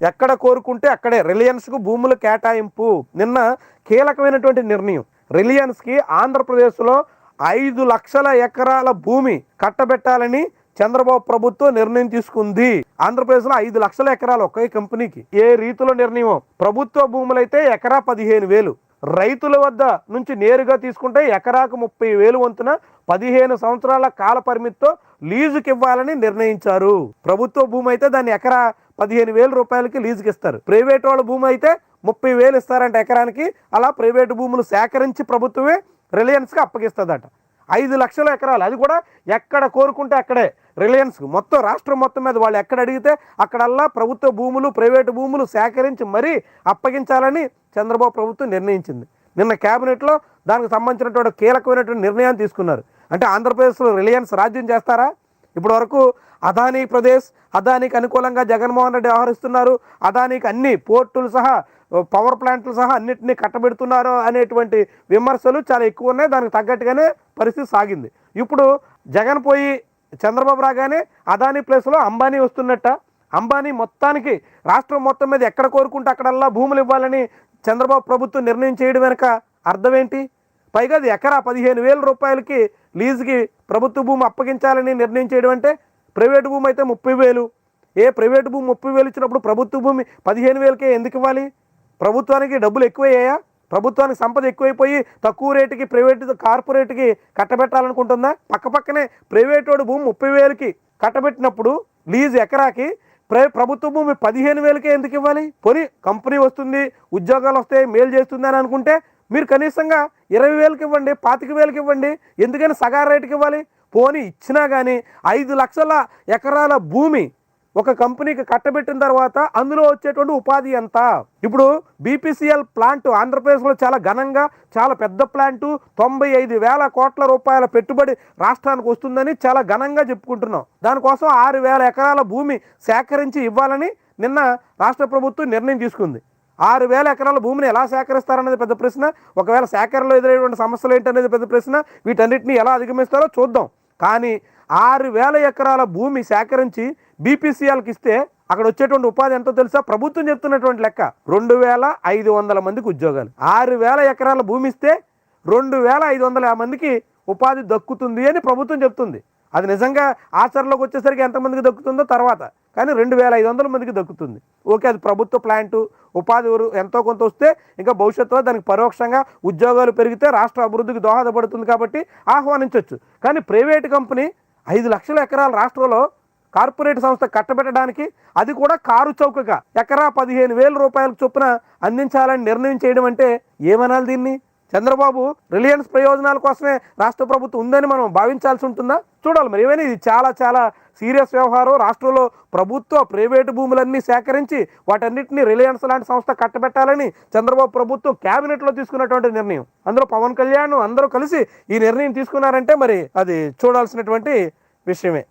ఎక్కడ కోరుకుంటే అక్కడే రిలయన్స్కు భూముల కేటాయింపు. నిన్న కీలకమైనటువంటి నిర్ణయం. రిలయన్స్కి ఆంధ్రప్రదేశ్లో 5 లక్షల ఎకరాల భూమి కట్టబెట్టాలని చంద్రబాబు ప్రభుత్వం నిర్ణయం తీసుకుంది. ఆంధ్రప్రదేశ్లో 5 లక్షల ఎకరాలు ఒకే కంపెనీకి. ఏ రీతిలో నిర్ణయం? ప్రభుత్వ భూములైతే ఎకరా 15,000, రైతుల వద్ద నుంచి నేరుగా తీసుకుంటే ఎకరాకు 30,000 వంతున 15 సంవత్సరాల కాల పరిమితితో లీజుకి ఇవ్వాలని నిర్ణయించారు. ప్రభుత్వ భూమి అయితే దాన్ని ఎకరా 15,000 రూపాయలకి లీజుకి ఇస్తారు. ప్రైవేట్ వాళ్ళ భూమి అయితే 30,000 ఇస్తారంట ఎకరానికి. అలా ప్రైవేటు భూములు సేకరించి ప్రభుత్వమే రిలయన్స్కి అప్పగిస్తుందట. 5 లక్షల ఎకరాలు, అది కూడా ఎక్కడ కోరుకుంటే అక్కడే. రిలయన్స్ మొత్తం రాష్ట్రం మొత్తం మీద వాళ్ళు ఎక్కడ అడిగితే అక్కడల్లా ప్రభుత్వ భూములు, ప్రైవేటు భూములు సేకరించి మరీ అప్పగించాలని చంద్రబాబు ప్రభుత్వం నిర్ణయించింది. నిన్న క్యాబినెట్లో దానికి సంబంధించినటువంటి కీలకమైనటువంటి నిర్ణయాన్ని తీసుకున్నారు. అంటే ఆంధ్రప్రదేశ్లో రిలయన్స్ రాజ్యం చేస్తారా? ఇప్పటి వరకు అదానీ ప్రదేశ్, అదానీకి అనుకూలంగా జగన్మోహన్ రెడ్డి వ్యవహరిస్తున్నారు. అదానీకి అన్ని పోర్టులు సహా, పవర్ ప్లాంట్లు సహా అన్నింటినీ కట్టబెడుతున్నారు అనేటువంటి విమర్శలు చాలా ఎక్కువ ఉన్నాయి. దానికి తగ్గట్టుగానే పరిస్థితి సాగింది. ఇప్పుడు జగన్ పోయి చంద్రబాబు రాగానే అదానీ ప్లేస్లో అంబానీ వస్తున్నట్ట. అంబానీ మొత్తానికి రాష్ట్రం మొత్తం మీద ఎక్కడ కోరుకుంటే అక్కడల్లా భూములు ఇవ్వాలని చంద్రబాబు ప్రభుత్వం నిర్ణయం చేయడం వెనుక అర్థం ఏంటి? పైగా అది ఎకరా 15,000 రూపాయలకి లీజుకి ప్రభుత్వ భూమి అప్పగించాలని నిర్ణయం చేయడం అంటే, ప్రైవేటు భూమి అయితే 30,000. ప్రైవేటు భూమి 30,000 ఇచ్చినప్పుడు ప్రభుత్వ భూమి 15,000కే ఎందుకు ఇవ్వాలి? ప్రభుత్వానికి డబ్బులు ఎక్కువయ్యాయా? ప్రభుత్వానికి సంపద ఎక్కువైపోయి తక్కువ రేటుకి ప్రైవేటు కార్పొరేట్కి కట్టబెట్టాలనుకుంటుందా? పక్కపక్కనే ప్రైవేటోడు భూమి 30,000కి కట్టబెట్టినప్పుడు లీజు ఎకరాకి ప్రభుత్వ భూమి 15,000కే ఎందుకు ఇవ్వాలి? పోనీ కంపెనీ వస్తుంది, ఉద్యోగాలు వస్తాయి, మేలు చేస్తుంది అని అనుకుంటే మీరు కనీసంగా 20,000కి ఇవ్వండి, 25,000కి ఇవ్వండి. ఎందుకని సగారు రేటుకి ఇవ్వాలి? పోనీ ఇచ్చినా కానీ 5 లక్షల ఎకరాల భూమి ఒక కంపెనీకి కట్టబెట్టిన తర్వాత అందులో వచ్చేటువంటి ఉపాధి ఎంత? ఇప్పుడు బీపీసీఎల్ ప్లాంట్ ఆంధ్రప్రదేశ్లో చాలా ఘనంగా, చాలా పెద్ద ప్లాంటు, 95,000 కోట్ల రూపాయల పెట్టుబడి రాష్ట్రానికి వస్తుందని చాలా ఘనంగా చెప్పుకుంటున్నాం. దానికోసం 6,000 ఎకరాల భూమి సేకరించి ఇవ్వాలని నిన్న రాష్ట్ర ప్రభుత్వం నిర్ణయం తీసుకుంది. 6,000 ఎకరాల భూమిని ఎలా సేకరిస్తారనేది పెద్ద ప్రశ్న. ఒకవేళ సేకరణలో ఎదురయ్యేటువంటి సమస్యలు ఏంటనేది పెద్ద ప్రశ్న. వీటన్నిటిని ఎలా అధిగమిస్తారో చూద్దాం. కానీ 6,000 ఎకరాల భూమి సేకరించి బీపీసీఎల్కి ఇస్తే అక్కడ వచ్చేటువంటి ఉపాధి ఎంతో తెలుసా? ప్రభుత్వం చెప్తున్నటువంటి లెక్క 2,500 మందికి ఉద్యోగాలు. 6,000 ఎకరాల భూమి ఇస్తే 2,500 మందికి ఉపాధి దక్కుతుంది అని ప్రభుత్వం చెప్తుంది. అది నిజంగా ఆచరణలోకి వచ్చేసరికి ఎంతమందికి దక్కుతుందో తర్వాత, కానీ 2,500 మందికి దక్కుతుంది. ఓకే, అది ప్రభుత్వ ప్లాంటు, ఉపాధి ఎంతో కొంత వస్తే ఇంకా భవిష్యత్తులో దానికి పరోక్షంగా ఉద్యోగాలు పెరిగితే రాష్ట్ర అభివృద్ధికి దోహదపడుతుంది కాబట్టి ఆహ్వానించవచ్చు. కానీ ప్రైవేటు కంపెనీ 5 లక్షల ఎకరాల రాష్ట్రంలో కార్పొరేట్ సంస్థ కట్టబెట్టడానికి, అది కూడా కారు చౌకగా ఎకరా 15,000 రూపాయల చొప్పున అందించాలని నిర్ణయం చేయడం అంటే ఏమనాలి దీన్ని? చంద్రబాబు రిలయన్స్ ప్రయోజనాల కోసమే రాష్ట్ర ప్రభుత్వం ఉందని మనం భావించాల్సి ఉంటుందా? చూడాలి మరి. ఏమైనా ఇది చాలా చాలా సీరియస్ వ్యవహారం. రాష్ట్రంలో ప్రభుత్వ ప్రైవేటు భూములన్నీ సేకరించి వాటన్నిటిని రిలయన్స్ లాంటి సంస్థ కట్టబెట్టాలని చంద్రబాబు ప్రభుత్వం క్యాబినెట్లో తీసుకున్నటువంటి నిర్ణయం. అందులో పవన్ కళ్యాణ్ అందరూ కలిసి ఈ నిర్ణయం తీసుకున్నారంటే మరి అది చూడాల్సినటువంటి విషయమే.